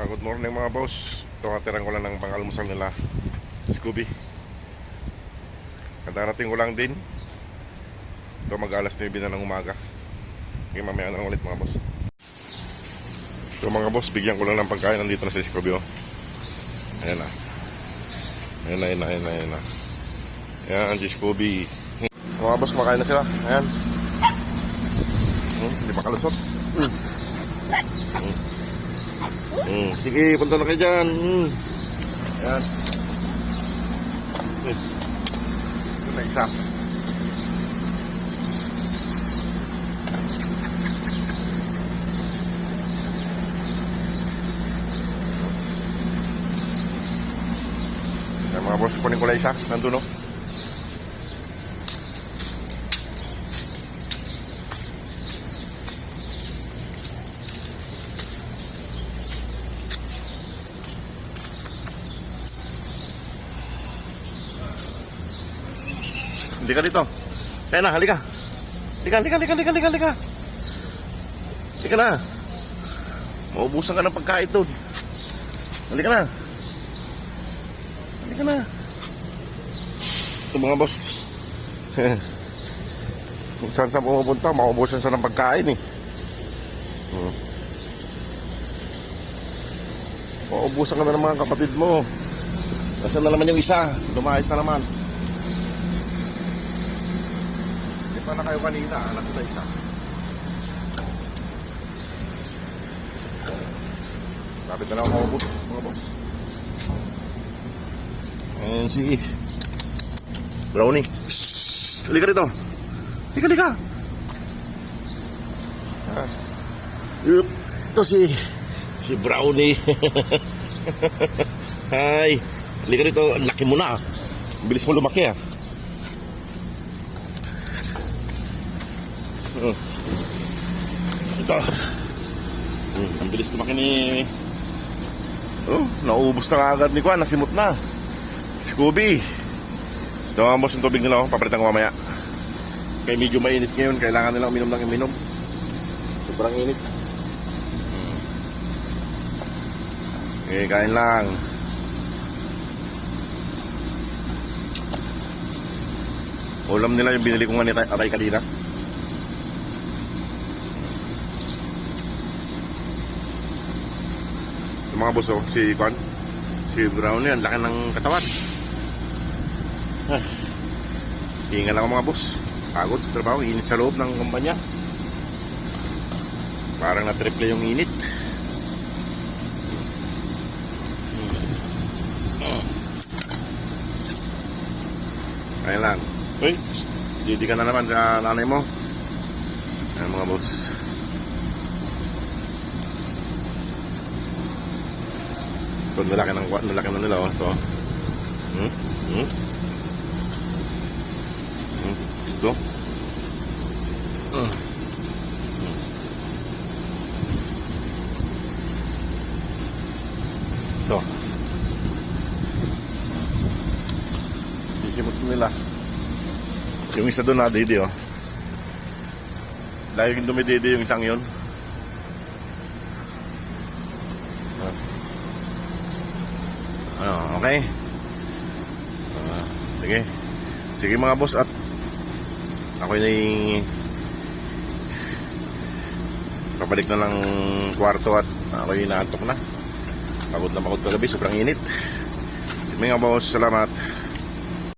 Good morning mga boss. Ito katiran ko lang ng pang-almusal nila Scooby. Kadarating ko lang din. Ito mag-alas 9 na ng umaga. Okay, mamaya na lang ulit mga boss. Ito mga boss, bigyan ko lang ng pagkain. Nandito na si Scooby, oh. Ayan na. Ayan na. Ayan, si Scooby. Mga boss, kumakain na sila. Ayan. Hindi pa kalusot. Sige, punta na kayo dyan. Ayan. Ito na isa. Ayan mga boss, kunin ko na isa. Nandun, no? Hindi ka dito. Kaya na, halika. Halika. Halika na. Maubusan ka ng pagkain doon. Halika na. Halika na. Ito mga boss. Kung saan pumupunta, maubusan siya ng pagkain eh. Maubusan ka na ng mga kapatid mo. Nasaan na naman yung isa? Lumayas na naman. Pa na kayo kanina, anak na isa. Lapit na lang ako mga boss. Ayan si Brownie. Shhh! Halika rito. Halika. Ito si Brownie. Hi. Halika rito. Laki mo na. Bilis mo lumaki ah. Ito. Ang bilis lumaki ni... naubos na agad ni Kwan. Nasimot na. Scooby. Ito ang boss ng tubig nila. Papalitan ko mamaya. Kaya medyo mainit ngayon. Kailangan nilang uminom ng uminom. Sobrang init. Okay, kain lang. Ulam nila yung binili ko nga ni Atay kanina. Mga boss, oh, si Kwan, si Brownie, ang laki ng katawan. Hinga lang ako mga boss. Pagod sa trabaho, init sa loob ng kumpanya. Parang na-triple yung init. Kaya lang. Uy, hindi ka na naman sa nanay mo. Ayan mga boss. Ito, nalaki na nila, oh. Ito. Ito. Ito. Sisimot nila. Yung isa doon na, didi, oh. Laging dumididi yung isang yun. Okay. Sige mga boss, at ako na pabalik na ng kwarto at ako yung naantok na. Pagod kagabi, sobrang init. Sige mga boss, salamat.